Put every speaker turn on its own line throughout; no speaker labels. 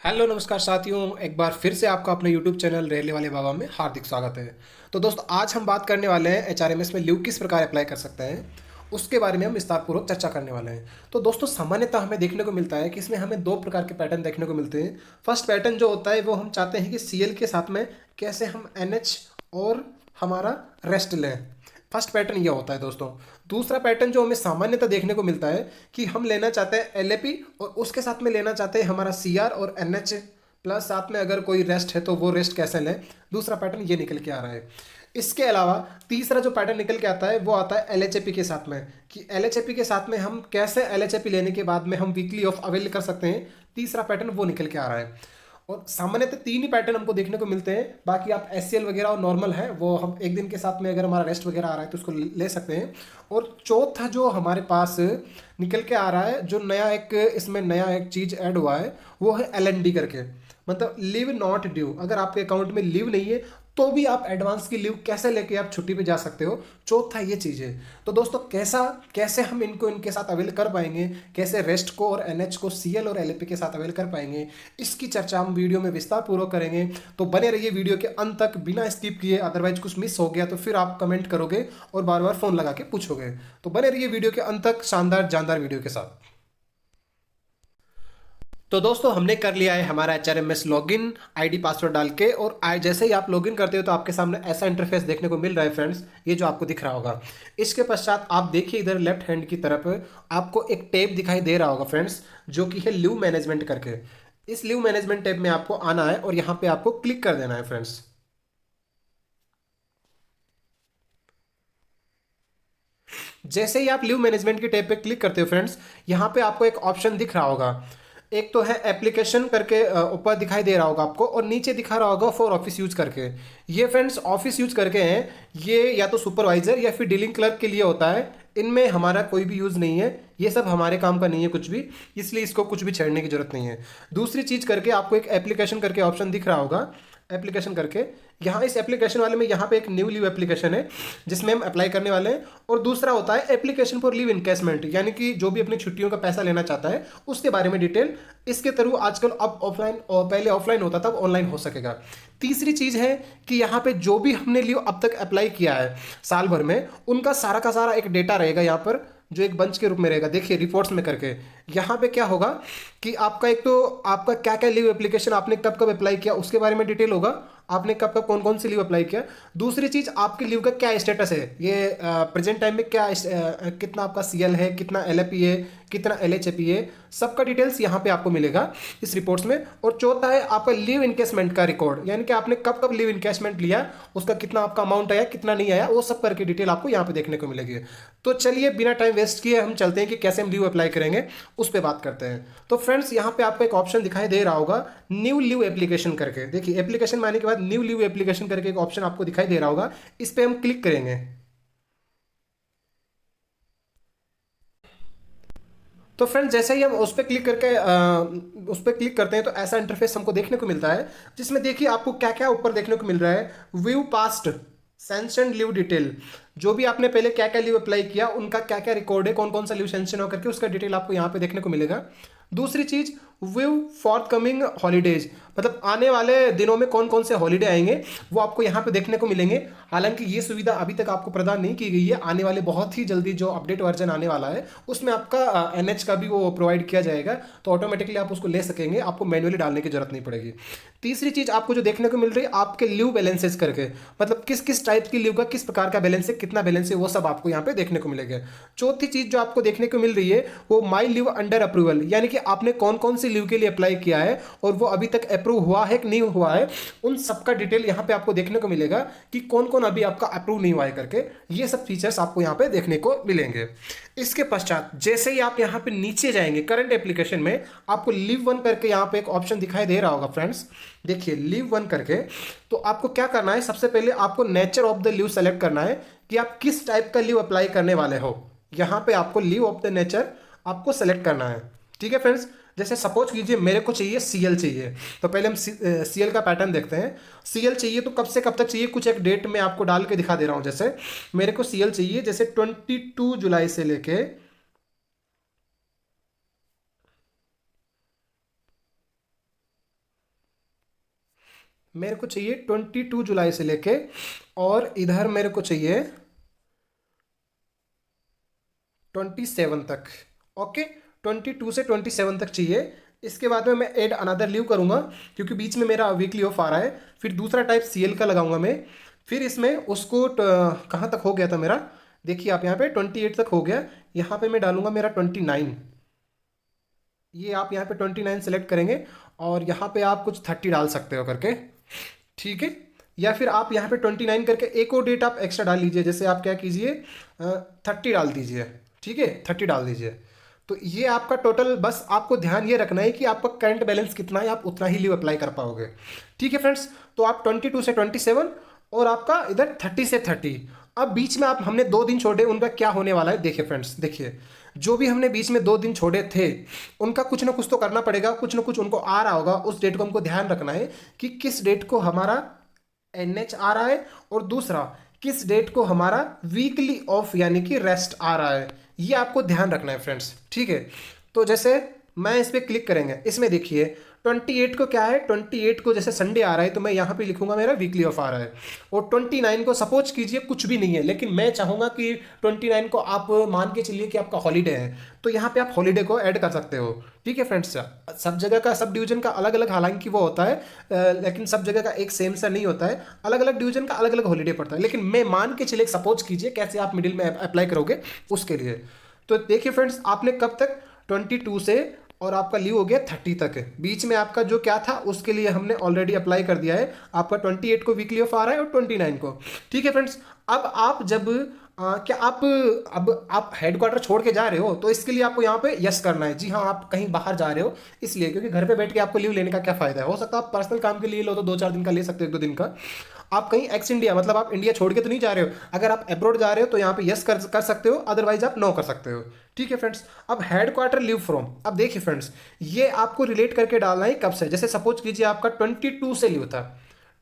Hello नमस्कार साथियों, एक बार फिर से आपका अपने यूट्यूब चैनल रेले वाले बाबा में हार्दिक स्वागत है। तो दोस्तों, आज हम बात करने वाले हैं एचआरएमएस में लीव किस प्रकार अप्लाई कर सकते हैं, उसके बारे में हम विस्तारपूर्वक चर्चा करने वाले हैं। तो दोस्तों, सामान्यतः हमें देखने को मिलता है कि इसमें हमें दो प्रकार के पैटर्न देखने को मिलते हैं। फर्स्ट पैटर्न जो होता है वो हम चाहते हैं कि सीएल के साथ में कैसे हम एनएच और हमारा रेस्ट लें। फर्स्ट पैटर्न ये होता है दोस्तों। दूसरा पैटर्न जो हमें सामान्यतः देखने को मिलता है कि हम लेना चाहते हैं एलएपी और उसके साथ में लेना चाहते हैं हमारा सीआर और एनएच प्लस साथ में अगर कोई रेस्ट है तो वो रेस्ट कैसे लें। दूसरा पैटर्न ये निकल के आ रहा है। इसके अलावा तीसरा जो पैटर्न निकल के आता है वो आता है एलएचएपी के साथ में, कि एलएचएपी के साथ में हम कैसे एलएचएपी लेने के बाद में हम वीकली ऑफ अवेल कर सकते हैं। तीसरा पैटर्न वो निकल के आ रहा है। और सामान्यतः तीन ही पैटर्न हमको देखने को मिलते हैं। बाकी आप एससीएल वगैरह और नॉर्मल है वो हम एक दिन के साथ में अगर हमारा रेस्ट वगैरह आ रहा है तो उसको ले सकते हैं। और चौथा जो हमारे पास निकल के आ रहा है, जो नया एक इसमें नया एक चीज़ ऐड हुआ है वो है एलएनडी करके, मतलब लीव नॉट ड्यू। अगर आपके अकाउंट में लीव नहीं है तो भी आप एडवांस की लीव कैसे लेके आप छुट्टी पे जा सकते हो। चौथा ये चीज़ है। तो दोस्तों, कैसे हम इनको इनके साथ अवेल कर पाएंगे, कैसे रेस्ट को और एनएच को सीएल और एलएपी के साथ अवेल कर पाएंगे, इसकी चर्चा हम वीडियो में विस्तार पूर्वक करेंगे। तो बने रहिए वीडियो के अंत तक बिना स्किप किए, अदरवाइज कुछ मिस हो गया तो फिर आप कमेंट करोगे और बार बार फोन लगा के पूछोगे। तो बने रहिए वीडियो के अंत तक शानदार जानदार वीडियो के साथ। तो दोस्तों, हमने कर लिया है हमारा एचआरएमएस लॉगिन आईडी पासवर्ड डाल के, और जैसे ही आप लॉगिन करते हो तो आपके सामने ऐसा इंटरफेस देखने को मिल रहा है फ्रेंड्स, ये जो आपको दिख रहा होगा। इसके पश्चात आप देखिए इधर लेफ्ट हैंड की तरफ आपको एक टैब दिखाई दे रहा होगा फ्रेंड्स, जो कि है लीव मैनेजमेंट करके। इस लीव मैनेजमेंट टैब में आपको आना है और यहाँ पे आपको क्लिक कर देना है फ्रेंड्स। जैसे ही आप लीव मैनेजमेंट की टैब पे क्लिक करते हो फ्रेंड्स, यहाँ पे आपको एक ऑप्शन दिख रहा होगा। एक तो है एप्लीकेशन करके ऊपर दिखाई दे रहा होगा आपको, और नीचे दिखा रहा होगा फॉर ऑफिस यूज करके। ये फ्रेंड्स ऑफिस यूज करके हैं, ये या तो सुपरवाइजर या फिर डीलिंग क्लर्क के लिए होता है। इनमें हमारा कोई भी यूज़ नहीं है, ये सब हमारे काम का नहीं है कुछ भी, इसलिए इसको कुछ भी छेड़ने की जरूरत नहीं है। दूसरी चीज़ करके आपको एक एप्लीकेशन करके ऑप्शन दिख रहा होगा, एप्लीकेशन करके। यहाँ इस एप्लीकेशन वाले में यहाँ पे एक न्यू लीव एप्लीकेशन है जिसमें हम अप्लाई करने वाले हैं। और दूसरा होता है एप्लीकेशन फॉर लीव इनकेसमेंट, यानी कि जो भी अपनी छुट्टियों का पैसा लेना चाहता है उसके बारे में डिटेल इसके थ्रू आजकल अब ऑफलाइन, और पहले ऑफलाइन होता था, अब ऑनलाइन हो सकेगा। तीसरी चीज़ है कि यहाँ पे जो भी हमने लीव अब तक अप्लाई किया है साल भर में, उनका सारा का सारा एक डेटा रहेगा यहाँ पर, जो एक बंच के रूप में रहेगा। देखिए रिपोर्ट्स में करके यहाँ पे क्या होगा कि आपका एक तो आपका क्या क्या लीव एप्लीकेशन आपने कब कब अप्लाई किया उसके बारे में डिटेल होगा, आपने कब कब कौन कौन सी लीव अप्लाई किया। दूसरी चीज़, आपकी लीव का क्या स्टेटस है, ये प्रेजेंट टाइम में क्या कितना आपका सीएल है, कितना एलएपी है, कितना एलएचएपी है, सबका डिटेल्स यहाँ पे आपको मिलेगा इस रिपोर्ट्स में। और चौथा है आपका लीव इनकेसमेंट का रिकॉर्ड, यानी कि आपने कब कब लीव इनकेसमेंट लिया, उसका कितना आपका अमाउंट आया, कितना नहीं आया, वो सब करके डिटेल आपको यहाँ पे देखने को मिलेगी। तो चलिए बिना टाइम वेस्ट किए हम चलते हैं कि कैसे हम लीव अप्लाई करेंगे, उस पर बात करते हैं। तो फ्रेंड्स, यहाँ पे आपको एक ऑप्शन दिखाई दे रहा होगा न्यू लीव एप्लीकेशन करके। देखिए एप्लीकेशन में आने के बाद न्यू लीव एप्लीकेशन करके एक ऑप्शन आपको दिखाई दे रहा होगा, इस पे हम क्लिक करेंगे। तो फ्रेंड्स, जैसे ही हम उस पर क्लिक करके उस पर क्लिक करते हैं तो ऐसा इंटरफेस हमको देखने को मिलता है, जिसमें देखिए आपको क्या क्या ऊपर देखने को मिल रहा है। View past sanction leave detail, जो भी आपने पहले क्या क्या लीव अप्लाई किया उनका क्या क्या रिकॉर्ड है, कौन कौन सा लीव सैंक्शन हो करके, उसका डिटेल आपको यहाँ पे देखने को मिलेगा। दूसरी चीज, व्यू फॉर्थ कमिंग हॉलीडेज, मतलब आने वाले दिनों में कौन कौन से हॉलीडे आएंगे वो आपको यहाँ पे देखने को मिलेंगे। हालांकि ये सुविधा अभी तक आपको प्रदान नहीं की गई है, आने वाले बहुत ही जल्दी जो अपडेट वर्जन आने वाला है उसमें आपका एनएच का भी वो प्रोवाइड किया जाएगा, तो ऑटोमेटिकली आप उसको ले सकेंगे, आपको मैनुअली डालने की जरूरत नहीं पड़ेगी। तीसरी चीज आपको जो देखने को मिल रही है आपके लीव बैलेंसेस करके, मतलब किस किस टाइप की लीव का किस प्रकार का बैलेंस है, कितना बैलेंस है, वो सब आपको यहाँ पे देखने को मिलेगा। चौथी चीज जो आपको देखने को मिल रही है वो माई लीव अंडर अप्रूवल, यानी कि आपने कौन कौन सी लीव के लिए अप्लाई किया है और वो अभी तक अप्रूव हुआ है कि नहीं हुआ है, उन सबका डिटेल यहाँ पे आपको देखने को मिलेगा कि कौन कौन अभी आपका अप्रूव नहीं हुआ है करके। ये सब फीचर्स आपको यहाँ पे देखने को मिलेंगे। इसके पश्चात जैसे ही आप यहाँ पे नीचे जाएंगे करंट एप्लीकेशन में, आपको लीव वन करके यहाँ पे एक ऑप्शन दिखाई दे रहा होगा फ्रेंड्स। देखिए लीव वन करके, तो आपको क्या करना है, सबसे पहले आपको nature of the leave select करना है कि आप किस टाइप का लीव अप्लाई करने वाले हो। यहाँ पे आपको लीव ऑफ द नेचर आपको सेलेक्ट करना है। ठीक है फ्रेंड्स, जैसे सपोज कीजिए मेरे को चाहिए सीएल चाहिए, तो पहले हम सीएल का पैटर्न देखते हैं। सीएल चाहिए तो कब से कब तक चाहिए, कुछ एक डेट में आपको डाल के दिखा दे रहा हूं। जैसे मेरे को सीएल चाहिए जैसे 22 जुलाई से लेके मेरे को चाहिए 22 जुलाई से लेके, और इधर मेरे को चाहिए 27 तक। ओके, 22 से 27 तक चाहिए। इसके बाद में मैं ऐड अनदर लीव करूंगा, क्योंकि बीच में मेरा वीकली ऑफ आ रहा है। फिर दूसरा टाइप सीएल का लगाऊंगा मैं। फिर इसमें उसको कहाँ तक हो गया था मेरा, देखिए आप यहाँ पे 28 तक हो गया। यहाँ पे मैं डालूंगा मेरा 29। ये आप यहाँ पे 29 सेलेक्ट करेंगे, और यहाँ पे आप कुछ 30 डाल सकते हो करके, ठीक है। या फिर आप यहाँ पे 29 करके एक और डेट आप एक्स्ट्रा डाल लीजिए, जैसे आप क्या कीजिए 30 डाल दीजिए, ठीक है, 30 डाल दीजिए। तो ये आपका टोटल, बस आपको ध्यान ये रखना है कि आपका करंट बैलेंस कितना है, आप उतना ही लीव अप्लाई कर पाओगे, ठीक है फ्रेंड्स। तो आप 22 से 27, और आपका इधर 30 से 30। अब बीच में आप हमने 2 दिन छोड़े, उनका क्या होने वाला है देखिए फ्रेंड्स, देखिए जो भी हमने बीच में 2 दिन छोड़े थे, उनका कुछ ना कुछ तो करना पड़ेगा, कुछ ना कुछ उनको आ रहा होगा। उस डेट को हमको ध्यान रखना है कि किस डेट को हमारा एनएच आ रहा है, और दूसरा किस डेट को हमारा वीकली ऑफ यानी कि रेस्ट आ रहा है। ये आपको ध्यान रखना है फ्रेंड्स, ठीक है। तो जैसे मैं इस पर क्लिक करेंगे, इसमें देखिए 28 को क्या है, 28 को जैसे संडे आ रहा है तो मैं यहाँ पे लिखूंगा मेरा वीकली ऑफ आ रहा है। और 29 को सपोज कीजिए कुछ भी नहीं है, लेकिन मैं चाहूंगा कि 29 को आप मान के चलिए कि आपका हॉलीडे है, तो यहाँ पे आप हॉलीडे को ऐड कर सकते हो, ठीक है फ्रेंड्स। सब जगह का, सब डिवीजन का अलग अलग हालांकि वो होता है, लेकिन सब जगह का एक सेम सा नहीं होता है, अलग अलग डिवीजन का अलग अलग हॉलीडे पड़ता है। लेकिन मैं मान के चलिए, सपोज कीजिए, कैसे आप मिडिल में अप्लाई करोगे उसके लिए। तो देखिए फ्रेंड्स, आपने कब तक 22 से, और आपका लीव हो गया 30 तक है। बीच में आपका जो क्या था उसके लिए हमने ऑलरेडी अप्लाई कर दिया है। आपका 28 को वीकली ऑफ आ रहा है, और 29 को, ठीक है फ्रेंड्स। अब आप जब क्या आप अब आप हेडक्वार्टर छोड़ के जा रहे हो, तो इसके लिए आपको यहाँ पे यस करना है। जी हाँ, आप कहीं बाहर जा रहे हो इसलिए, क्योंकि घर पे बैठ के आपको लीव लेने का क्या फायदा है। हो सकता है आप पर्सनल काम के लिए लो तो 2-4 दिन का ले सकते हो, 1-2 दिन का। आप कहीं एक्स इंडिया, मतलब आप इंडिया छोड़ के तो नहीं जा रहे हो। अगर आप अब्रॉड जा रहे हो तो यहाँ पे यस कर सकते हो, अदरवाइज आप नो कर सकते हो, ठीक है फ्रेंड्स। अब हेडक्वार्टर लीव फ्रॉम, अब देखिए फ्रेंड्स, ये आपको रिलेट करके डालना है कब से। जैसे सपोज कीजिए आपका 22 से लीव था,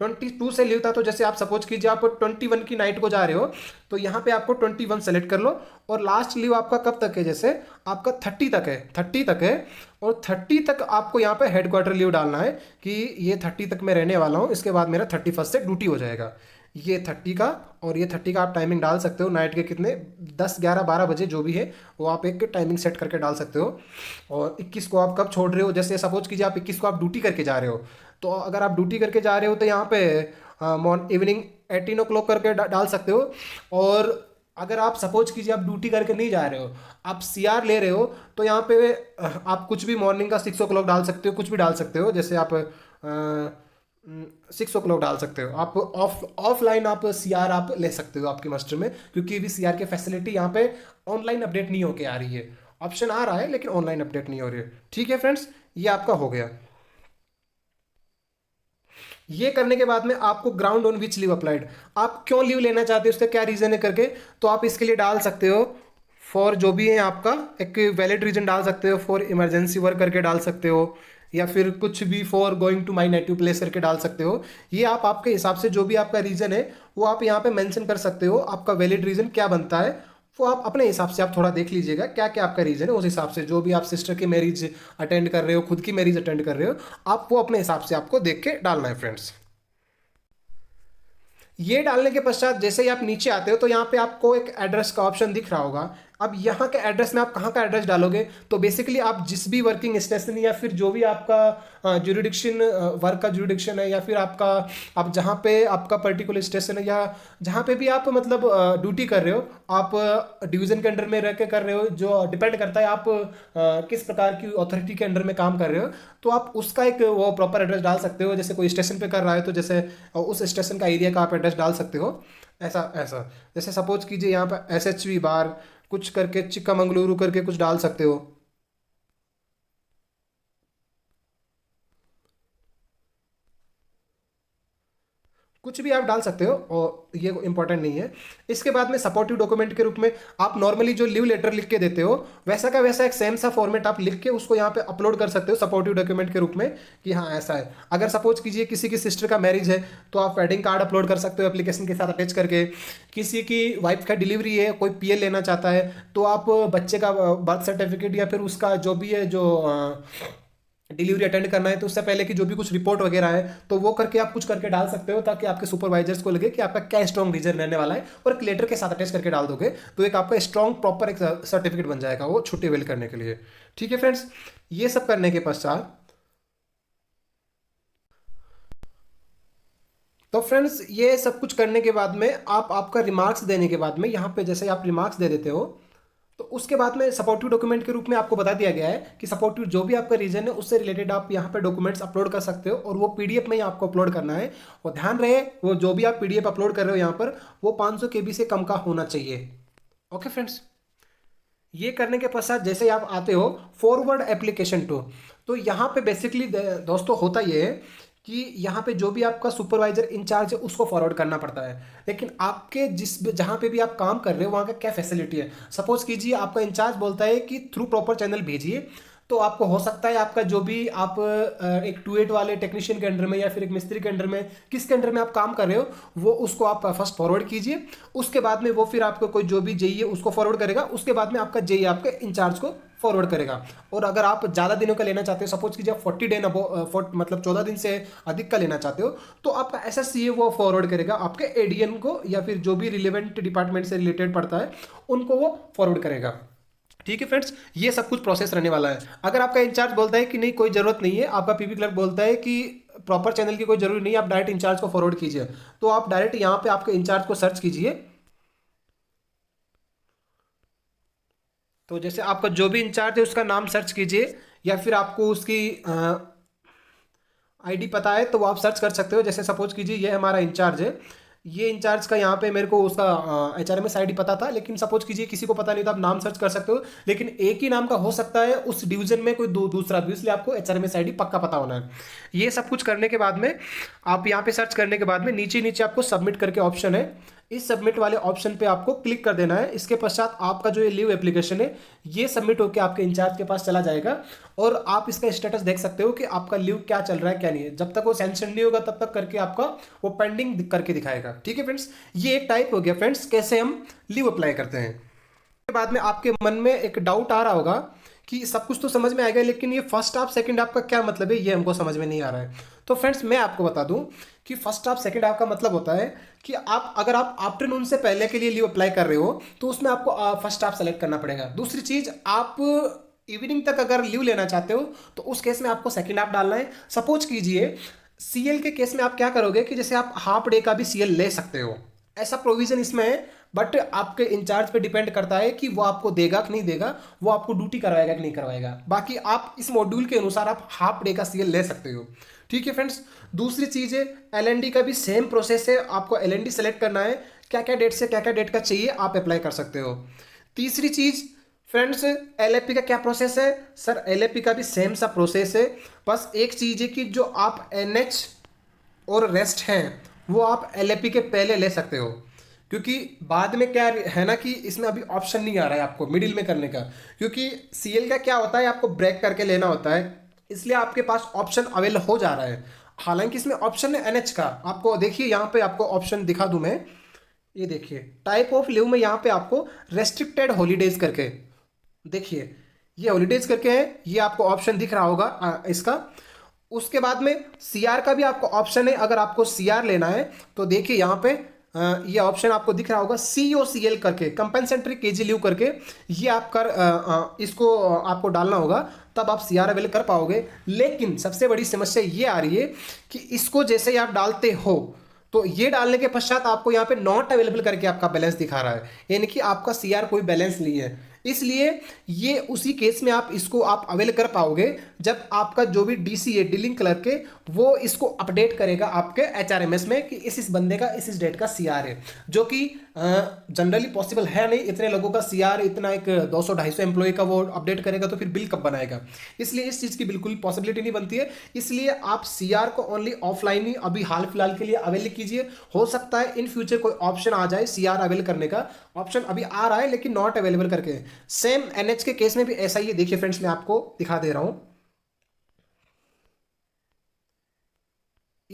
22 से लीव था, तो जैसे आप सपोज कीजिए आप 21 की नाइट को जा रहे हो, तो यहाँ पे आपको 21 सेलेक्ट कर लो। और लास्ट लीव आपका कब तक है, जैसे आपका 30 तक है, 30 तक है। और 30 तक आपको यहाँ पे हेडक्वार्टर लीव डालना है कि ये 30 तक मैं रहने वाला हूँ, इसके बाद मेरा 31 से ड्यूटी हो जाएगा। ये 30 का, और ये 30 का आप टाइमिंग डाल सकते हो नाइट के कितने, 10, 11, 12 बजे जो भी है वो आप एक टाइमिंग सेट करके डाल सकते हो। और 21 को आप कब छोड़ रहे हो, जैसे सपोज कीजिए आप 21 को आप ड्यूटी करके जा रहे हो, तो अगर आप ड्यूटी करके जा रहे हो तो यहाँ पे इवनिंग 18 o'clock करके डाल सकते हो। और अगर आप सपोज कीजिए आप ड्यूटी करके नहीं जा रहे हो, आप सीआर ले रहे हो, तो यहाँ पे आप कुछ भी मॉर्निंग का 6 o'clock डाल सकते हो, कुछ भी डाल सकते हो। जैसे आप 6 o'clock डाल सकते हो। आप ऑफलाइन आप सीआर आप ले सकते हो आपके मास्टर में, क्योंकि अभी सीआर की फैसिलिटी यहाँ पे ऑनलाइन अपडेट नहीं होके आ रही है। ऑप्शन आ रहा है लेकिन ऑनलाइन अपडेट नहीं हो रही है, ठीक है फ्रेंड्स। ये आपका हो गया। ये करने के बाद में आपको ground on which leave applied, आप क्यों लीव लेना चाहते हो, उसका क्या रीजन है करके, तो आप इसके लिए डाल सकते हो फॉर, जो भी है आपका एक वैलिड रीजन डाल सकते हो। फॉर इमरजेंसी वर्क करके डाल सकते हो, या फिर कुछ भी for going to my native place करके डाल सकते हो। ये आप आपके हिसाब से जो भी आपका रीजन है वो आप यहाँ पे मेंशन कर सकते हो। आपका वैलिड रीजन क्या बनता है वो आप अपने हिसाब से आप थोड़ा देख लीजिएगा, क्या क्या आपका रीजन है। उस हिसाब से जो भी आप सिस्टर की मैरिज अटेंड कर रहे हो, खुद की मैरिज अटेंड कर रहे हो, आप वो अपने हिसाब से आपको देख के डालना है फ्रेंड्स। ये डालने के पश्चात जैसे ही आप नीचे आते हो तो यहाँ पे आपको एक एड्रेस का ऑप्शन दिख रहा होगा। अब यहाँ के एड्रेस में आप कहाँ का एड्रेस डालोगे, तो बेसिकली आप जिस भी वर्किंग स्टेशन या फिर जो भी आपका जुरिडिक्शन वर्क का जुरिडिक्शन है, या फिर आपका आप जहाँ पे आपका पर्टिकुलर स्टेशन है, या जहाँ पे भी आप मतलब ड्यूटी कर रहे हो, आप डिवीजन के अंडर में रह के कर रहे हो, जो डिपेंड करता है आप किस प्रकार की अथॉरिटी के अंडर में काम कर रहे हो, तो आप उसका एक वो प्रॉपर एड्रेस डाल सकते हो। जैसे कोई स्टेशन पे कर रहा है तो जैसे उस स्टेशन का एरिया का आप एड्रेस डाल सकते हो। ऐसा ऐसा जैसे सपोज कीजिए यहाँ पर SHV बार कुछ करके चिक्कामंगलुरु करके कुछ डाल सकते हो। कुछ भी आप डाल सकते हो, और ये इंपॉर्टेंट नहीं है। इसके बाद में सपोर्टिव डॉक्यूमेंट के रूप में आप नॉर्मली जो लीव लेटर लिख के देते हो, वैसा का वैसा एक सेम सा फॉर्मेट आप लिख के उसको यहाँ पे अपलोड कर सकते हो सपोर्टिव डॉक्यूमेंट के रूप में, कि हाँ ऐसा है। अगर सपोज कीजिए किसी की सिस्टर का मैरिज है तो आप वेडिंग कार्ड अपलोड कर सकते हो एप्लीकेशन के साथ अटैच करके। किसी की वाइफ का डिलीवरी है, कोई PL लेना चाहता है, तो आप बच्चे का बर्थ सर्टिफिकेट या फिर उसका जो भी है, जो डिलीवरी अटेंड करना है तो उससे पहले की जो भी कुछ रिपोर्ट वगैरह है तो वो करके आप कुछ करके डाल सकते हो, ताकि आपके सुपरवाइजर्स को लगे कि आपका क्या स्ट्रॉन्ग रीजन रहने वाला है, और एक लेटर के साथ अटैच करके डाल दोगे तो एक आपका स्ट्रॉन्ग प्रॉपर एक सर्टिफिकेट बन जाएगा वो छुट्टी अवेल करने के लिए। ठीक है फ्रेंड्स, ये सब करने के पश्चात, तो फ्रेंड्स ये सब कुछ करने के बाद में आप आपका रिमार्क्स देने के बाद में यहाँ पे जैसे आप रिमार्क्स दे देते हो, तो उसके बाद में सपोर्टिव डॉक्यूमेंट के रूप में आपको बता दिया गया है कि सपोर्टिव जो भी आपका रीजन है उससे रिलेटेड आप यहाँ पे डॉक्यूमेंट्स अपलोड कर सकते हो, और वो पीडीएफ में ही आपको अपलोड करना है। और ध्यान रहे वो जो भी आप पीडीएफ अपलोड कर रहे हो यहाँ पर वो 500 केबी से कम का होना चाहिए। ओके फ्रेंड्स, ये करने के पश्चात जैसे आप आते हो फॉरवर्ड एप्लीकेशन टू, तो यहाँ पे बेसिकली दोस्तों होता ये है कि यहाँ पे जो भी आपका सुपरवाइजर इंचार्ज है उसको फॉरवर्ड करना पड़ता है, लेकिन आपके जिस जहाँ पे भी आप काम कर रहे हो वहाँ का क्या फैसिलिटी है। सपोज कीजिए आपका इंचार्ज बोलता है कि थ्रू प्रॉपर चैनल भेजिए, तो आपको हो सकता है आपका जो भी आप एक 2-8 वाले टेक्नीशियन के अंडर में या फिर एक मिस्त्री के अंडर में किसके अंडर में आप काम कर रहे हो वो उसको आप फर्स्ट फॉरवर्ड कीजिए, उसके बाद में वो फिर आपको कोई जो भी जेई है उसको फॉरवर्ड करेगा, उसके बाद में आपका जेई आपके इंचार्ज को फॉरवर्ड करेगा। और अगर आप ज़्यादा दिनों का लेना चाहते हो, सपोज कीजिए 40 डे मतलब 14 दिन से अधिक का लेना चाहते हो, तो आपका एसएससी है वो फॉरवर्ड करेगा आपके एडीएन को, या फिर जो भी रिलेवेंट डिपार्टमेंट से रिलेटेड पड़ता है उनको वो फॉरवर्ड करेगा। ठीक है फ्रेंड्स, ये सब कुछ प्रोसेस रहने वाला है। अगर आपका इंचार्ज बोलता है कि नहीं कोई जरूरत नहीं है, आपका पीपी क्लर्क बोलता है कि प्रॉपर चैनल की कोई जरूरी नहीं है, आप डायरेक्ट इंचार्ज को फॉरवर्ड कीजिए, तो आप डायरेक्ट यहाँ पे आपके इंचार्ज को सर्च कीजिए। तो जैसे आपका जो भी इंचार्ज है उसका नाम सर्च कीजिए, या फिर आपको उसकी आईडी पता है तो वो आप सर्च कर सकते हो। जैसे सपोज कीजिए ये हमारा इंचार्ज है, ये इंचार्ज का यहाँ पे मेरे को उसका एचआरएमएस आईडी पता था, लेकिन सपोज कीजिए किसी को पता नहीं तो आप नाम सर्च कर सकते हो, लेकिन एक ही नाम का हो सकता है उस डिवीजन में कोई दूसरा भी, इसलिए आपको एचआरएमएस आईडी पक्का पता होना है। ये सब कुछ करने के बाद में आप यहाँ पे सर्च करने के बाद में नीचे नीचे आपको सबमिट करके ऑप्शन है, इस सबमिट वाले ऑप्शन पे आपको क्लिक कर देना है। इसके पश्चात आपका जो ये लीव एप्लीकेशन है ये सबमिट होकर आपके इंचार्ज के पास चला जाएगा, और आप इसका स्टेटस देख सकते हो कि आपका लीव क्या चल रहा है क्या नहीं है। जब तक वो सैंक्शन नहीं होगा तब तक करके आपका वो पेंडिंग करके दिखाएगा। ठीक है फ्रेंड्स, ये एक टाइप हो गया फ्रेंड्स कैसे हम लीव अप्लाई करते हैं। के बाद में आपके मन में एक डाउट आ रहा होगा कि सब कुछ तो समझ में आएगा, लेकिन ये फर्स्ट हाफ सेकंड हाफ का क्या मतलब है, ये हमको समझ में नहीं आ रहा है। तो फ्रेंड्स मैं आपको बता दूं कि फर्स्ट हाफ सेकंड हाफ का मतलब होता है कि आप अगर आप आफ्टरनून से पहले के लिए लीव अप्लाई कर रहे हो तो उसमें आपको फर्स्ट हाफ सेलेक्ट करना पड़ेगा। दूसरी चीज, आप इवनिंग तक अगर लीव लेना चाहते हो तो उस केस में आपको सेकंड हाफ डालना है। सपोज कीजिए सीएल के केस में आप क्या करोगे कि जैसे आप हाफ डे का भी सीएल ले सकते हो, ऐसा प्रोविजन इसमें है, बट आपके इंचार्ज पे डिपेंड करता है कि वो आपको देगा कि नहीं देगा, वो आपको ड्यूटी करवाएगा कि नहीं करवाएगा। बाकी आप इस मॉड्यूल के अनुसार आप हाफ डे का सीएल ले सकते हो। ठीक है फ्रेंड्स, दूसरी चीज है एलएनडी का भी सेम प्रोसेस है, आपको एलएनडी सेलेक्ट करना है, क्या क्या डेट से क्या क्या डेट का चाहिए आप अप्लाई कर सकते हो। तीसरी चीज फ्रेंड्स, एलएपी का क्या प्रोसेस है, सर एलएपी का भी सेम सा प्रोसेस है, बस एक चीज है कि जो आप एनएच और रेस्ट हैं वो आप एलएपी के पहले ले सकते हो, क्योंकि बाद में क्या है ना कि इसमें अभी ऑप्शन नहीं आ रहा है आपको मिडिल में करने का, क्योंकि सीएल का क्या होता है आपको ब्रेक करके लेना होता है, इसलिए आपके पास ऑप्शन अवेल हो जा रहा है। हालांकि इसमें ऑप्शन है एनएच का, आपको देखिए यहाँ पे आपको ऑप्शन दिखा दूं मैं, ये देखिए टाइप ऑफ लीव में यहाँ पे आपको रेस्ट्रिक्टेड हॉलीडेज करके देखिए, ये हॉलीडेज करके है, ये आपको ऑप्शन दिख रहा होगा इसका। उसके बाद में सीआर का भी आपको ऑप्शन है, अगर आपको सीआर लेना है तो देखिए यहाँ पे ये ऑप्शन आपको दिख रहा होगा COCL करके, कंपेंसेटरी केजी लीव करके, ये आप कर इसको आपको डालना होगा, तब आप सीआर अवेल कर पाओगे। लेकिन सबसे बड़ी समस्या ये आ रही है कि इसको जैसे ही आप डालते हो तो ये डालने के पश्चात आपको यहाँ पे नॉट अवेलेबल करके आपका बैलेंस दिखा रहा है, यानी कि आपका सीआर कोई बैलेंस नहीं है। इसलिए ये उसी केस में आप इसको आप अवेल कर पाओगे जब आपका जो भी डीसी है डीलिंग क्लर्क के, वो इसको अपडेट करेगा आपके एचआरएमएस में कि इस बंदे का इस डेट का सीआर है, जो कि जनरली पॉसिबल है नहीं। इतने लोगों का सीआर, इतना एक 200-250 एम्प्लॉय का वो अपडेट करेगा तो फिर बिल कब बनाएगा, इसलिए इस चीज़ की बिल्कुल पॉसिबिलिटी नहीं बनती है। इसलिए आप सीआर को ओनली ऑफलाइन ही अभी हाल फिलहाल के लिए अवेल कीजिए, हो सकता है इन फ्यूचर कोई ऑप्शन आ जाए सीआर अवेल करने का, ऑप्शन अभी आ रहा है लेकिन नॉट अवेलेबल करके। सेम एनएच के केस में भी ऐसा ही है, देखिए फ्रेंड्स मैं आपको दिखा दे रहा हूं,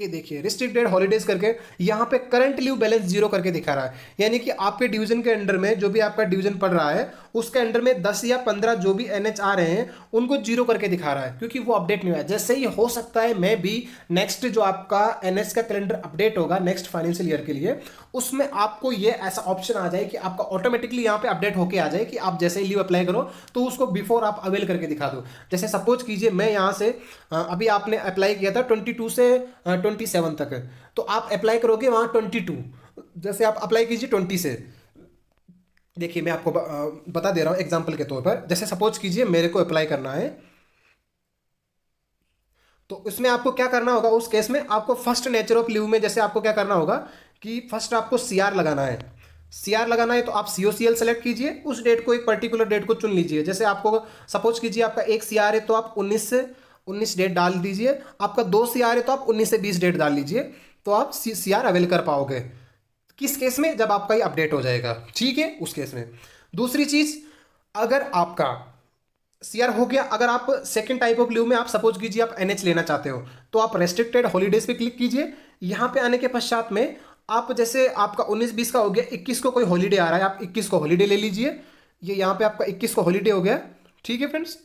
ये देखिए रिस्ट्रिक्टेड हॉलीडेज करके यहाँ पे करंट लीव बैलेंस जीरो करके दिखा रहा है, यानी कि आपके डिवीजन के अंडर में जो भी आपका डिवीजन पड़ रहा है उसके अंडर में 10 या 15 जो भी एनएच आ रहे हैं उनको जीरो करके दिखा रहा है, क्योंकि वो अपडेट नहीं हुआ है। जैसे ही हो सकता है मैं भी नेक्स्ट जो आपका एनएच का कैलेंडर अपडेट होगा नेक्स्ट फाइनेंशियल ईयर के लिए, उसमें आपको ये ऐसा ऑप्शन आ जाए कि आपका ऑटोमेटिकली यहाँ पे अपडेट होके आ जाए कि आप जैसे ही लीव अप्लाई करो तो उसको बिफोर आप अवेल करके दिखा दो। जैसे सपोज कीजिए मैं यहाँ से अभी आपने अप्लाई किया था 22 से 27 तक, तो आप अप्लाई करोगे वहाँ 22, जैसे आप अप्लाई कीजिए 20 से। देखिए मैं आपको बता दे रहा हूँ एग्जाम्पल के तौर पर, जैसे सपोज कीजिए मेरे को अप्लाई करना है, तो इसमें आपको क्या करना होगा, उस केस में आपको फर्स्ट नेचर ऑफ लीव में जैसे आपको क्या करना होगा कि फर्स्ट आपको सीआर लगाना है। सीआर लगाना है तो आप सीओसीएल सेलेक्ट कीजिए, उस डेट को एक पर्टिकुलर डेट को चुन लीजिए। जैसे आपको सपोज कीजिए आपका एक सीआर है तो आप 19 से 19 डेट डाल दीजिए, आपका 2 सीआर है तो आप 19 से 20 डेट डाल लीजिए, तो आप सीआर अवेल कर पाओगे। किस केस में, जब आपका ये अपडेट हो जाएगा, ठीक है, उस केस में। दूसरी चीज, अगर आपका सीआर हो गया, अगर आप सेकंड टाइप ऑफ लीव में आप सपोज कीजिए आप एनएच लेना चाहते हो, तो आप रेस्ट्रिक्टेड हॉलीडेज पे क्लिक कीजिए। यहां पे आने के पश्चात में आप जैसे आपका 19-20 का हो गया, 21 को कोई हॉलीडे आ रहा है, आप 21 को हॉलीडे ले लीजिए। ये यहाँ पे आपका 21 को हॉलीडे हो गया, ठीक है फ्रेंड्स।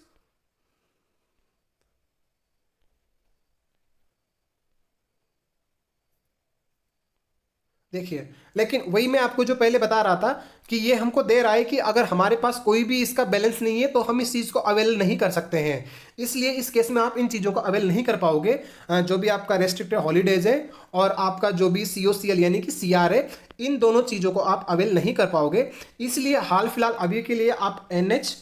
देखिए, लेकिन वही मैं आपको जो पहले बता रहा था कि ये हमको दे रहा है कि अगर हमारे पास कोई भी इसका बैलेंस नहीं है तो हम इस चीज़ को अवेल नहीं कर सकते हैं, इसलिए इस केस में आप इन चीज़ों को अवेल नहीं कर पाओगे। जो भी आपका रेस्ट्रिक्टेड हॉलीडेज है और आपका जो भी सीओसीएल यानी कि सीआर है, इन दोनों चीज़ों को आप अवेल नहीं कर पाओगे। इसलिए हाल फिलहाल अभी के लिए आप एनएच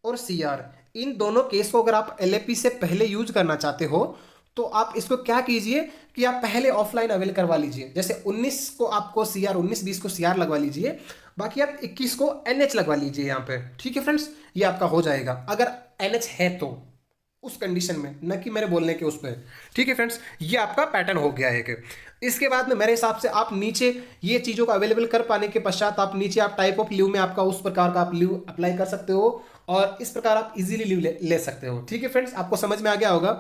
और सीआर इन दोनों केस को अगर आप एलएपी से पहले यूज करना चाहते हो तो आप इसको क्या कीजिए कि आप पहले ऑफलाइन अवेल करवा लीजिए। जैसे 19 को आपको सीआर, 19-20 को सीआर लगवा लीजिए, बाकी आप 21 को एनएच लगवा लीजिए यहाँ पे, ठीक है फ्रेंड्स। ये आपका हो जाएगा अगर एनएच है तो, उस कंडीशन में, न कि मेरे बोलने के उस पर, ठीक है फ्रेंड्स। ये आपका पैटर्न हो गया है कि इसके बाद में मेरे हिसाब से आप नीचे ये चीज़ों को अवेलेबल कर पाने के पश्चात आप नीचे आप टाइप ऑफ लीव में आपका उस प्रकार का आप लीव अप्लाई कर सकते हो और इस प्रकार आप इजीली लीव ले सकते हो, ठीक है फ्रेंड्स। आपको समझ में आ गया होगा,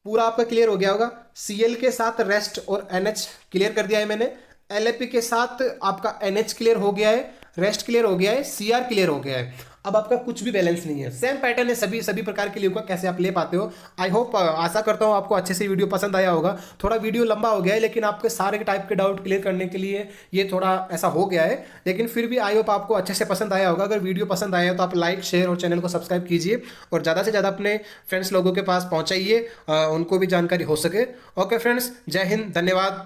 पूरा आपका क्लियर हो गया होगा। सीएल के साथ रेस्ट और एनएच क्लियर कर दिया है मैंने, एलएपी के साथ आपका एनएच क्लियर हो गया है, रेस्ट क्लियर हो गया है, सीआर क्लियर हो गया है। अब आपका कुछ भी बैलेंस नहीं है, सेम पैटर्न है सभी सभी प्रकार के लीव का, कैसे आप ले पाते हो। आई होप, आशा करता हूँ आपको अच्छे से वीडियो पसंद आया होगा। थोड़ा वीडियो लंबा हो गया है लेकिन आपके सारे टाइप के डाउट क्लियर करने के लिए ये थोड़ा ऐसा हो गया है, लेकिन फिर भी आई होप आपको अच्छे से पसंद आया होगा। अगर वीडियो पसंद आया तो आप लाइक, शेयर और चैनल को सब्सक्राइब कीजिए और ज़्यादा से ज़्यादा अपने फ्रेंड्स लोगों के पास पहुँचाइए, उनको भी जानकारी हो सके। ओके फ्रेंड्स, जय हिंद, धन्यवाद।